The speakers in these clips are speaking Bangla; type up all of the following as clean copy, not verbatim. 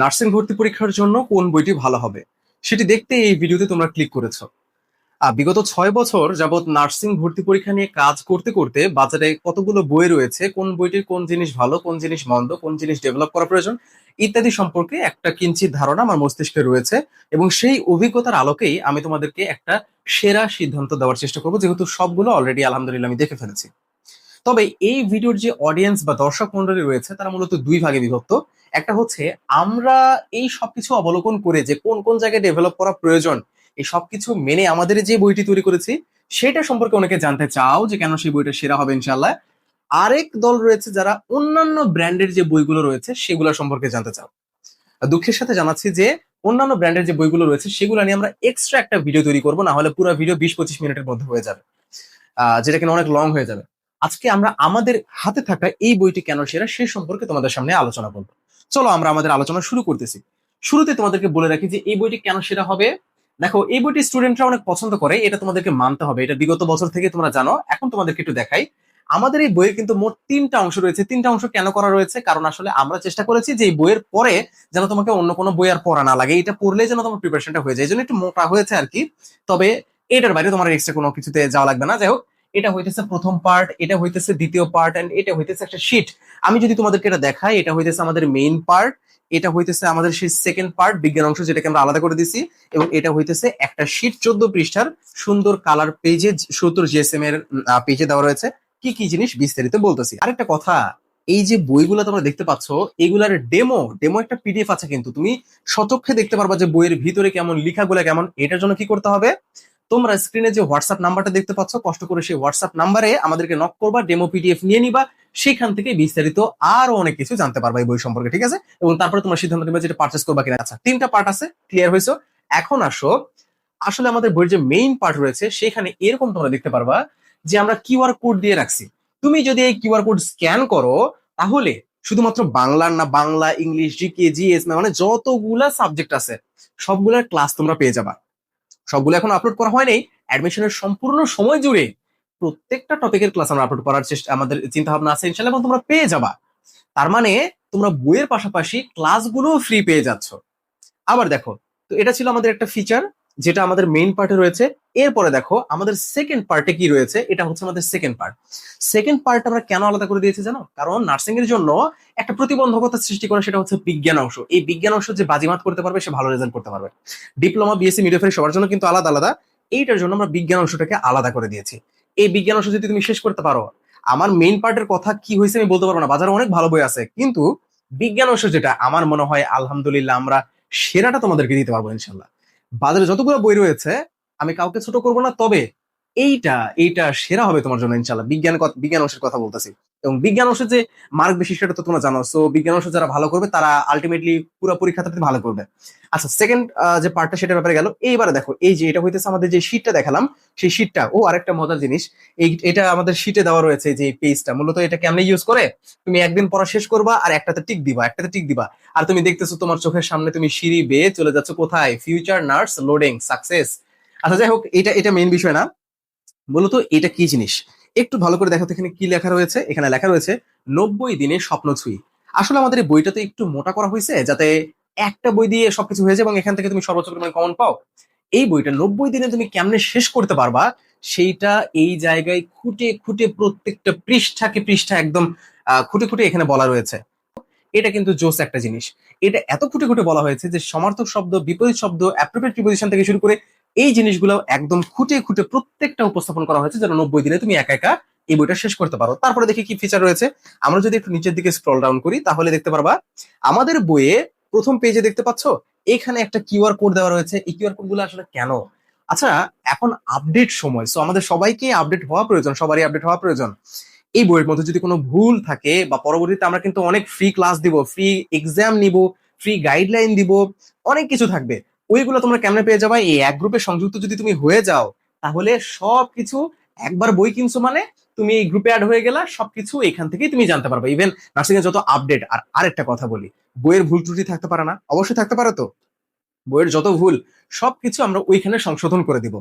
নার্সিং ভর্তি পরীক্ষার জন্য কোন বইটি ভালো হবে সেটি দেখতে এই ভিডিওতে তোমরা ক্লিক করেছো। বিগত 6 বছর যাবত নার্সিং ভর্তি পরীক্ষা নিয়ে কাজ করতে করতে বাজারে কতগুলো বই রয়েছে, কোন বইটির কোন জিনিস ভালো, কোন জিনিস মন্দ, কোন জিনিস ডেভেলপ করা প্রয়োজন ইত্যাদি সম্পর্কে একটা কিঞ্চিত ধারণা আমার মস্তিষ্কে রয়েছে। এবং সেই অভিজ্ঞতার আলোকেই আমি তোমাদেরকে একটা সেরা সিদ্ধান্ত দেওয়ার চেষ্টা করবো, যেহেতু সবগুলো অলরেডি আলহামদুলিল্লাহ আমি দেখে ফেলেছি। তবে এই ভিডিওর যে অডিয়েন্স বা দর্শক মন্ডলী রয়েছে তারা মূলত দুই ভাগে বিভক্ত। একটা হচ্ছে আমরা এই সবকিছু অবলোকন করে যে কোন কোন জায়গায় ডেভেলপ করা প্রয়োজন, এই সবকিছু মেনে আমাদের যে বইটি তৈরি করেছি সেটা সম্পর্কে অনেকে জানতে চাও যে কেন সেই বইটা সেরা হবে ইনশাল্লাহ। আরেক দল রয়েছে যারা অন্যান্য ব্র্যান্ডের যে বইগুলো রয়েছে সেগুলো সম্পর্কে জানতে চাও। দুঃখের সাথে জানাচ্ছি যে অন্যান্য ব্র্যান্ডের যে বইগুলো রয়েছে সেগুলো নিয়ে আমরা এক্সট্রা একটা ভিডিও তৈরি করবো, না হলে পুরো ভিডিও 20-25 মিনিটের মধ্যে হয়ে যাবে, যেটা কিনা অনেক লং হয়ে যাবে। আজকে আমরা আমাদের হাতে থাকা এই বইটি কেন সেরা সে সম্পর্কে তোমাদের সামনে আলোচনা করবো। চলো আমরা আমাদের আলোচনা শুরু করতেছি। শুরুতে তোমাদেরকে বলে রাখি যে এই বইটি কেন সেরা হবে। দেখো, এই বইটি স্টুডেন্টরা অনেক পছন্দ করে, এটা তোমাদেরকে মানতে হবে, এটা বিগত বছর থেকে তোমরা জানো। এখন তোমাদেরকে একটু দেখাই, আমাদের এই বইয়ের কিন্তু মোট 3টা অংশ রয়েছে। 3টা অংশ কেন করা রয়েছে? কারণ আসলে আমরা চেষ্টা করেছি যে এই বইয়ের পরে যেন তোমাকে অন্য কোনো বই আর পড়া না লাগে, এটা পড়লে যেন তোমার প্রিপারেশনটা হয়ে যায়, এই জন্য একটু মোটা হয়েছে আর কি। তবে এটার বাইরে তোমার এক্সট্রা কোনো কিছুতে যাওয়া লাগবে না। যাই হোক, এটা হইতেছে প্রথম পার্ট, এটা হইতেছে দ্বিতীয় পার্ট, এন্ড এটা হইতেছে একটা শীট। আমি যদি তোমাদেরকে এটা দেখাই, এটা হইতেছে আমাদের মেইন পার্ট, এটা হইতেছে আমাদের সেই সেকেন্ড পার্ট বিজ্ঞান অংশ, যেটাকে আমরা আলাদা করে দিছি, এবং এটা হইতেছে একটা শীট 14 পৃষ্ঠার সুন্দর কালার পেজে 70 GSM এর পেজে দেওয়া রয়েছে। কি কি জিনিস বিস্তারিত বলতেছি। আরেকটা কথা, এই যে বইগুলো তোমরা দেখতে পাচ্ছ এগুলার ডেমো ডেমো একটা পিডিএফ আছে, কিন্তু তুমি সচক্ষে দেখতে পারবা যে বইয়ের ভিতরে কেমন, লেখাগুলো কেমন। এটার জন্য কি করতে হবে, তোমরা স্ক্রিনে যে হোয়াটসঅ্যাপ নাম্বারটা দেখতে পাচ্ছ, কষ্ট করে সেই হোয়াটসঅ্যাপ নাম্বারে আমাদেরকে নক করবা, ডেমো পিডিএফ নিয়ে নিবা, সেখান থেকে বিস্তারিত আরো অনেক কিছু জানতে পারবা এই বই সম্পর্কে, ঠিক আছে? এবং তারপরে তোমার সিদ্ধান্ত নেবে যেটা পারচেস করবা কিনা। আচ্ছা, 3টা পার্ট আছে, ক্লিয়ার হয়েছে? এখন আসো, আসলে আমাদের বইয়ের যে মেইন পার্ট রয়েছে সেখানে এরকম তোমরা দেখতে পারবা যে আমরা কিউআর কোড দিয়ে রাখছি। তুমি যদি এই কিউআর কোড স্ক্যান করো তাহলে শুধুমাত্র বাংলার না, বাংলা, ইংলিশ, জিকে, জিএস, মানে যতগুলা সাবজেক্ট আছে সবগুলার ক্লাস তোমরা পেয়ে যাবা। সবগুলো এখন আপলোড করা হয় নাই, অ্যাডমিশনের সম্পূর্ণ সময় জুড়ে প্রত্যেকটা টপিকের ক্লাস আমরা আপলোড করার চেষ্টা, আমাদের চিন্তা ভাবনা আছে ইনশাআল্লাহ, এবং তোমরা পেয়ে যাবা। তার মানে তোমরা বইয়ের পাশাপাশি ক্লাসগুলো ফ্রি পেয়ে যাচ্ছ। আবার দেখো, তো এটা ছিল আমাদের একটা ফিচার যেটা আমাদের মেইন পার্টে রয়েছে। এরপরে দেখো আমাদের সেকেন্ড পার্টে কি রয়েছে, এটা হচ্ছে আমাদের সেকেন্ড পার্ট। সেকেন্ড পার্ট আমরা কেন আলাদা করে দিয়েছি জানো? কারণ নার্সিং এর জন্য একটা প্রতিবন্ধকতা সৃষ্টি করে, সেটা হচ্ছে বিজ্ঞান অংশ। এই বিজ্ঞান অংশ যে বাজিমাত করতে পারবে সে ভালো রেজাল্ট করতে পারবে। ডিপ্লোমা, বিএসসি, মিডওয়াইফারি সবার জন্য কিন্তু আলাদা আলাদা। এইটার জন্য আমরা বিজ্ঞান অংশটাকে আলাদা করে দিয়েছি। এই বিজ্ঞান অংশ যদি তুমি শেষ করতে পারো, আমার মেইন পার্টের কথা কি হয়েছে আমি বলতে পারবো না, বাজারে অনেক ভালো বই আছে, কিন্তু বিজ্ঞান অংশ যেটা, আমার মনে হয় আলহামদুলিল্লাহ আমরা সেরাটা তোমাদেরকে দিতে পারবো ইনশাল্লাহ। বাজারে যতগুলো বই রয়েছে আমি কাউকে ছোট করবো না, তবে এইটা এইটা সেরা হবে তোমার জন্য ইনশাল্লাহ। বিজ্ঞান অংশের কথা বলতেছি। এবং বিজ্ঞান অংশের যে মার্ক বেশি সেটা তো তোমরা জানো, সো বিজ্ঞান অংশ যারা ভালো করবে তারা আলটিমেটলি পুরো পরীক্ষাতে ভালো করবে। আচ্ছা, সেকেন্ড যে পার্টটা সেটার ব্যাপারে গেল। এইবারে দেখো, এই যে এটা হইতেছে আমাদের যে শীটটা দেখালাম, সেই শীটটা, ও আরেকটা মজার জিনিস, এটা আমাদের শীটে দেওয়া রয়েছে যে পেজটা। মূলত এটা কেমনে ইউজ করে, তুমি একদিন পড়া শেষ করবা আর একটাতে টিক দিবা, একটাতে টিক দিবা, আর তুমি দেখতেছো তোমার চোখের সামনে তুমি সিঁড়ি বেয়ে চলে যাচ্ছ কোথায়, ফিউচার নার্স লোডিং সাকসেস। আচ্ছা, যাই হোক, এটা এটা মেইন বিষয় না। মূলত এটা কি জিনিস একটু ভালো করে দেখো তো, এখানে কি লেখা রয়েছে। এখানে লেখা রয়েছে 90 দিনে স্বপ্ন ছুঁই। আসলে আমাদের এই বইটাতে একটু মোটা করা হয়েছে যাতে একটা বই দিয়ে সবকিছু হয়ে যায় এবং এখান থেকে তুমি সর্বোচ্চ পরিমাণ কমন পাও। এই বইটা 90 দিনে তুমি কেমনে শেষ করতে পারবা সেইটা এই জায়গায় খুঁটে খুঁটে প্রত্যেকটা পৃষ্ঠাকে পৃষ্ঠা একদম খুঁটে খুঁটে এখানে বলা রয়েছে। এটা কিন্তু জোস একটা জিনিস। এটা এত খুঁটে খুঁটে বলা হয়েছে যে সমার্থক শব্দ, বিপরীত শব্দ, অ্যাপ্রোপ্রিয়েট প্রিপোজিশন থেকে শুরু করে এই জিনিসগুলো একদম খুঁটে খুঁটে প্রত্যেকটা উপস্থাপন করা হয়েছে যেন 90 দিনে তুমি একা একা এই বইটা শেষ করতে পারো। তারপরে দেখি কি ফিচার রয়েছে। আমরা যদি একটু নিচের দিকে স্ক্রল ডাউন করি তাহলে দেখতে পারবা আমাদের বইয়ে প্রথম পেজে দেখতে পাচ্ছ এখানে একটা কিউআর কোড দেওয়া রয়েছে। এই কিউআর কোড গুলো আসলে কেন? আচ্ছা, এখন আপডেট সময়, সো আমাদের সবাইকে আপডেট হওয়া প্রয়োজন, সবারই আপডেট হওয়া প্রয়োজন। এই বইয়ের মধ্যে যদি কোনো ভুল থাকে বা পরবর্তীতে আমরা কিন্তু অনেক ফ্রি ক্লাস দিব, ফ্রি এক্সাম নিব, ফ্রি গাইডলাইন দিব, অনেক কিছু থাকবে। ওইগুলো তোমরা কেমনে পেয়ে যাবে? এই এক গ্রুপে সংযুক্ত যদি তুমি হয়ে যাও তাহলে সবকিছু, একবার বই কিনছো মানে তুমি এই গ্রুপে অ্যাড হয়ে গেলা, সবকিছু এখান থেকেই তুমি জানতে পারবে, ইভেন নার্সিং এর যত আপডেট। আর আরেকটা কথা বলি, বইয়ের ভুল ত্রুটি থাকতে পারে না? অবশ্যই থাকতে পারে। তো বইয়ের যত ভুল সবকিছু আমরা ওইখানে সংশোধন করে দিব,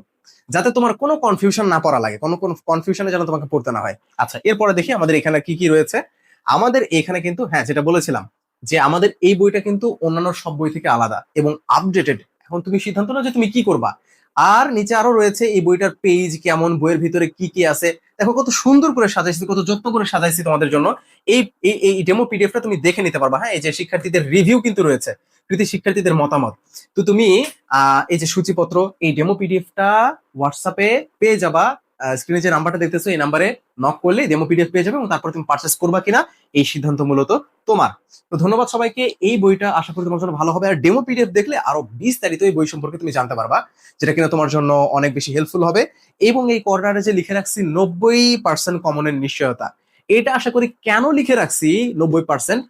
যাতে তোমার কোনো কনফিউশন না পড়া লাগে, কোনো কোনো কনফিউশনে যেন তোমাকে পড়তে না হয়। আচ্ছা, এরপরে দেখি আমাদের এখানে কি কি রয়েছে। আমাদের এখানে কিন্তু, হ্যাঁ, যেটা বলেছিলাম, যে আমাদের এই বইটা কিন্তু অন্যান্য সব বই থেকে আলাদা এবং আপডেটেড। এখন তুমি সিদ্ধান্ত নাও যে তুমি কি করবা। আর নিচে আরো রয়েছে এই বইটার পেজ কেমন, বইয়ের ভিতরে কি কি আছে, দেখো কত সুন্দর করে সাজাইছি, কত যত্ন করে সাজাইছি তোমাদের জন্য। এই এই ডেমো পিডিএফটা তুমি দেখে নিতে পারবা। হ্যাঁ, এই যে শিক্ষার্থীদের রিভিউ কিন্তু রয়েছে, কৃতি শিক্ষার্থীদের মতামত। তো তুমি এই যে সূচিপত্র, এই ডেমো পিডিএফটা হোয়াটসঅ্যাপে পেয়ে যাবা। স্ক্রিনে যে নাম্বারটা দেখতেছো এই নাম্বারে নক করলে ডেমো পিডিএফ পেয়ে যাবে, এবং তারপর তুমি পারচেস করবা কিনা এই সিদ্ধান্ত মূলত তোমার। তো ধন্যবাদ সবাইকে। এই বইটা আশা করি তোমার জন্য ভালো হবে, আর ডেমো পিডিএফ দেখলে আরো বিস্তারিত এই বই সম্পর্কে তুমি জানতে পারবা, যেটা কিনা তোমার জন্য অনেক বেশি হেল্পফুল হবে। এবং এই কর্নারে যে লিখে রাখছি 90% কমনের নিশ্চয়তা, এটা আশা করি কেন লিখে রাখছি 90%,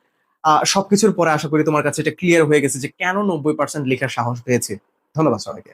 সবকিছুর পরে আশা করি তোমার কাছে এটা ক্লিয়ার হয়ে গেছে যে কেন 90% লেখার সাহস পেয়েছে। ধন্যবাদ সবাইকে।